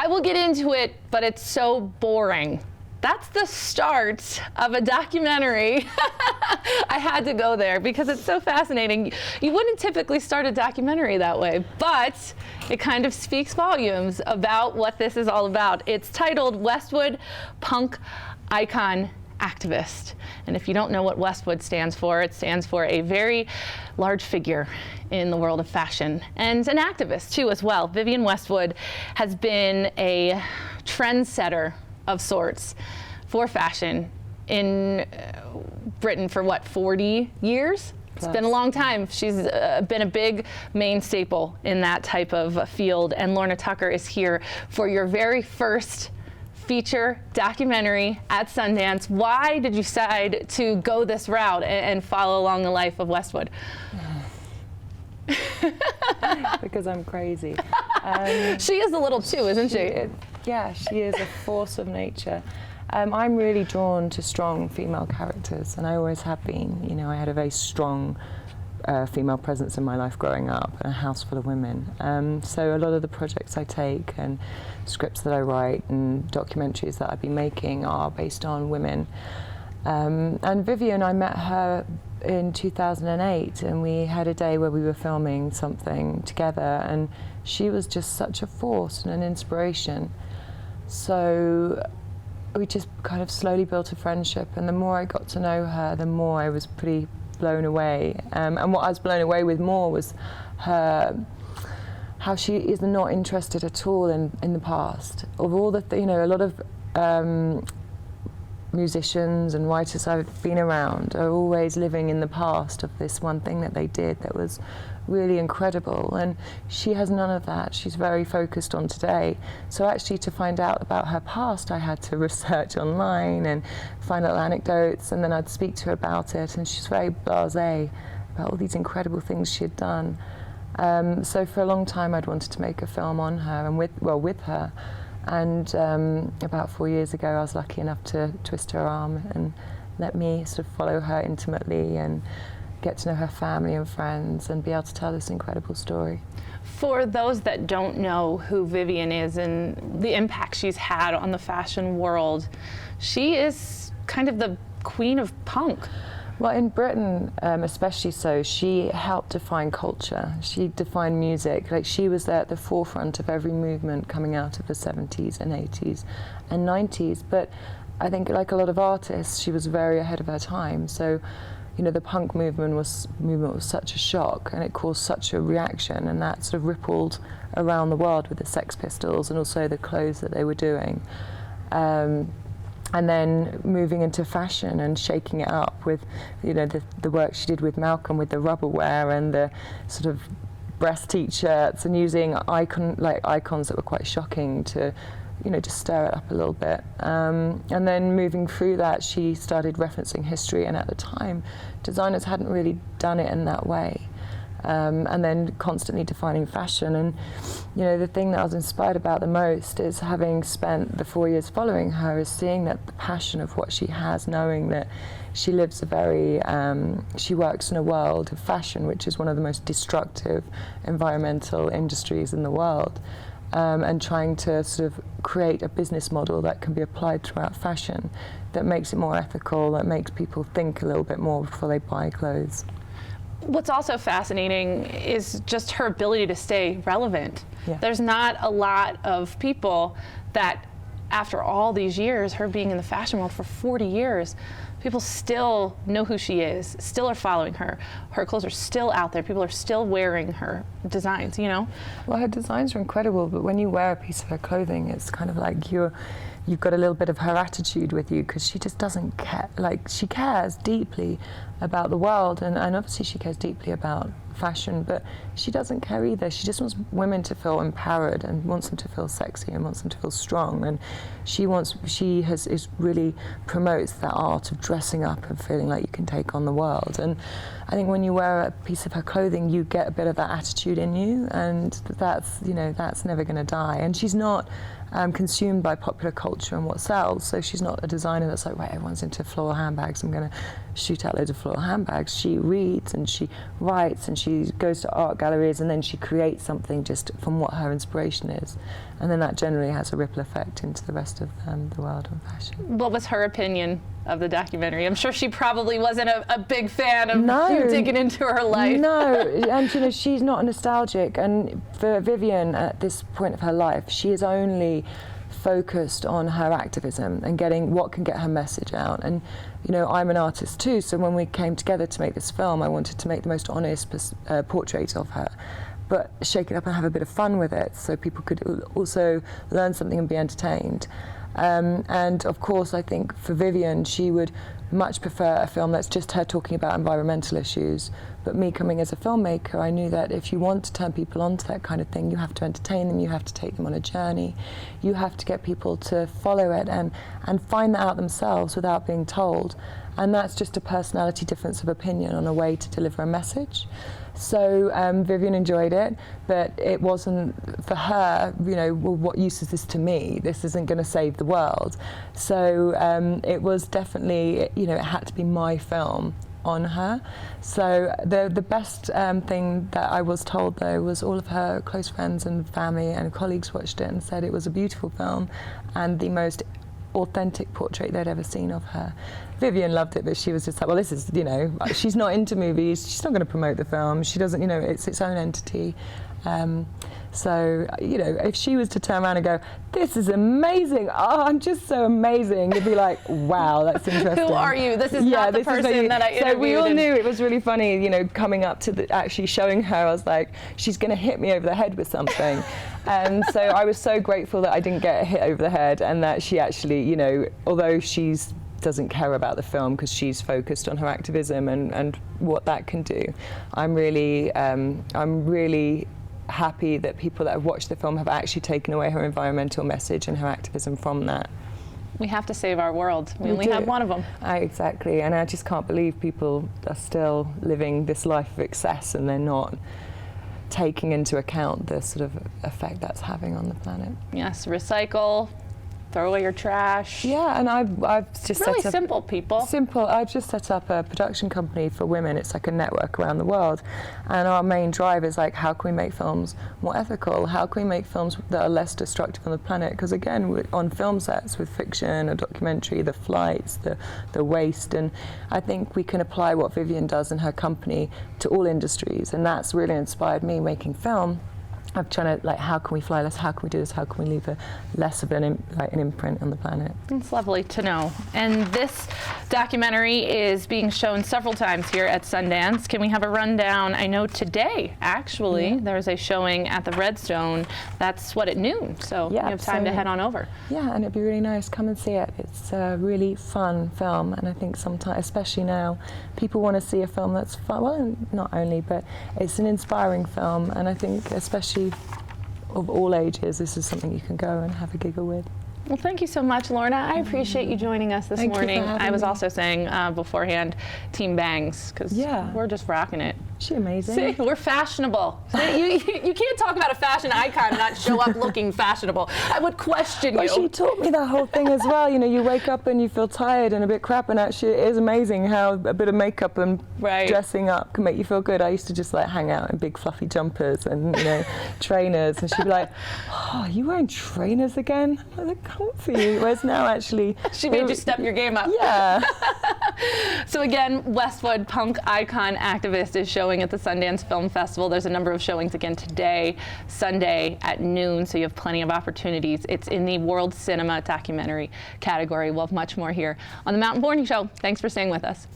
I will get into it, but it's so boring. That's the start of a documentary. I had to go there because it's so fascinating. You wouldn't typically start a documentary that way, but it kind of speaks volumes about what this is all about. It's titled Westwood Punk Icon Activist. And if you don't know what Westwood stands for, it stands for a very large figure in the world of fashion and an activist too as well. Vivienne Westwood has been a trendsetter of sorts for fashion in Britain for what, 40 years? It's been a long time. She's been a big main staple in that type of field. And Lorna Tucker is here for your very first feature documentary at Sundance. Why did you decide to go this route and follow along the life of Westwood? Because I'm crazy. She is a little too, isn't she? Yeah, she is a force of nature. I'm really drawn to strong female characters, and I always have been. You know, I had a very strong female presence in my life growing up, and a house full of women. So a lot of the projects I take and scripts that I write and documentaries that I've been making are based on women. And Vivienne, I met her in 2008, and we had a day where we were filming something together, and she was just such a force and an inspiration. So we just kind of slowly built a friendship, and the more I got to know her, the more I was pretty blown away. And what I was blown away with more was how she is not interested at all in the past. Of all the, you know, a lot of musicians and writers I've been around are always living in the past of this one thing that they did that was really incredible, and she has none of that. She's very focused on today. So actually, to find out about her past, I had to research online and find out anecdotes, and then I'd speak to her about it, and she's very blasé about all these incredible things she had done. So for a long time I'd wanted to make a film on her and with her. And about 4 years ago, I was lucky enough to twist her arm and let me sort of follow her intimately and get to know her family and friends and be able to tell this incredible story. For those that don't know who Vivienne is and the impact she's had on the fashion world, she is kind of the queen of punk. Well, in Britain, especially so, she helped define culture. She defined music. Like, she was there at the forefront of every movement coming out of the 70s and 80s and 90s. But I think, like a lot of artists, she was very ahead of her time. So, you know, the punk movement was such a shock, and it caused such a reaction, and that sort of rippled around the world with the Sex Pistols and also the clothes that they were doing. And then moving into fashion and shaking it up with, you know, the work she did with Malcolm with the rubber wear and the sort of breast t-shirts, and using icons that were quite shocking to, you know, just stir it up a little bit. And then moving through that, she started referencing history, and at the time, designers hadn't really done it in that way. And then constantly defining fashion. And, you know, the thing that I was inspired about the most is, having spent the 4 years following her, is seeing that the passion of what she has, knowing that she lives a very, she works in a world of fashion, which is one of the most destructive environmental industries in the world. And trying to sort of create a business model that can be applied throughout fashion, that makes it more ethical, that makes people think a little bit more before they buy clothes. What's also fascinating is just her ability to stay relevant. Yeah. There's not a lot of people that, after all these years, her being in the fashion world for 40 years, people still know who she is, still are following her. Her clothes are still out there. People are still wearing her designs, you know? Well, her designs are incredible, but when you wear a piece of her clothing, it's kind of like you've got a little bit of her attitude with you, because she just doesn't care. Like, she cares deeply about the world, and obviously she cares deeply about fashion, but she doesn't care either. She just wants women to feel empowered and wants them to feel sexy and wants them to feel strong. And she really promotes that art of dressing up and feeling like you can take on the world. And I think when you wear a piece of her clothing, you get a bit of that attitude in you, and that's never going to die. And she's not consumed by popular culture and what sells. So she's not a designer that's like, right, everyone's into floral handbags, I'm going to shoot out loads of floral handbags. She reads and she writes and she goes to art galleries, and then she creates something just from what her inspiration is. And then that generally has a ripple effect into the rest of the world of fashion. What was her opinion of the documentary? I'm sure she probably wasn't a big fan of you digging into her life. No, and you know, she's not nostalgic. And for Vivian, at this point of her life, she is only focused on her activism and getting what can get her message out. And you know, I'm an artist too, so when we came together to make this film, I wanted to make the most honest portrait of her, but shake it up and have a bit of fun with it, so people could also learn something and be entertained. And of course, I think for Vivian, she would much prefer a film that's just her talking about environmental issues. But me coming as a filmmaker, I knew that if you want to turn people onto that kind of thing, you have to entertain them, you have to take them on a journey, you have to get people to follow it and find that out themselves without being told. And that's just a personality difference of opinion on a way to deliver a message. So Vivian enjoyed it, but it wasn't for her, you know, well, what use is this to me? This isn't going to save the world. So it was definitely, you know, it had to be my film on her. So the best thing that I was told, though, was all of her close friends and family and colleagues watched it and said it was a beautiful film and the most authentic portrait they'd ever seen of her. Vivian loved it, but she was just like, well, this is, you know, she's not into movies, she's not going to promote the film, she doesn't, you know, it's its own entity. So, you know, if she was to turn around and go, this is amazing, oh, I'm just so amazing, you'd be like, wow, that's interesting. Who are you? This is not the person that I interviewed. So we all knew it was really funny, you know, coming up to actually showing her, I was like, she's going to hit me over the head with something. And so I was so grateful that I didn't get hit over the head and that she actually, you know, although she's doesn't care about the film because she's focused on her activism and what that can do, I'm really happy that people that have watched the film have actually taken away her environmental message and her activism from that. We have to save our world. We only have one of them. Exactly, and I just can't believe people are still living this life of excess and they're not taking into account the sort of effect that's having on the planet. Yes, recycle, throw away your trash. Yeah, and I've just really set up simple, people. Simple. I've just set up a production company for women. It's like a network around the world, and our main drive is like, how can we make films more ethical? How can we make films that are less destructive on the planet? Because again, we're on film sets with fiction, a documentary, the flights, the waste, and I think we can apply what Vivian does in her company to all industries, and that's really inspired me making film. I'm trying to, like, how can we fly less? How can we do this? How can we leave less of an imprint on the planet? It's lovely to know. And this documentary is being shown several times here at Sundance. Can we have a rundown? I know today, actually, there's a showing at the Redstone. That's at noon. So you have time to head on over. Yeah, and it'd be really nice. Come and see it. It's a really fun film, and I think sometimes, especially now, people want to see a film that's fun. Well, not only, but it's an inspiring film, and I think especially of all ages, this is something you can go and have a giggle with. Well, thank you so much, Lorna. I appreciate you joining us this morning. I was also saying beforehand, Team Bangs, because we're just rocking it. She's amazing. See, we're fashionable. See, you can't talk about a fashion icon and not show up looking fashionable. I would question you. She taught me that whole thing as well. You know, you wake up and you feel tired and a bit crap, and actually it is amazing how a bit of makeup and dressing up can make you feel good. I used to just like hang out in big fluffy jumpers and, you know, trainers, and she'd be like, oh, you wearing trainers again? They're comfy. Whereas now actually... She made you step your game up. Yeah. So again, Westwood punk icon activist is showing at the Sundance Film Festival. There's a number of showings again today, Sunday at noon, so you have plenty of opportunities. It's in the World Cinema Documentary category. We'll have much more here on the Mountain Morning Show. Thanks for staying with us.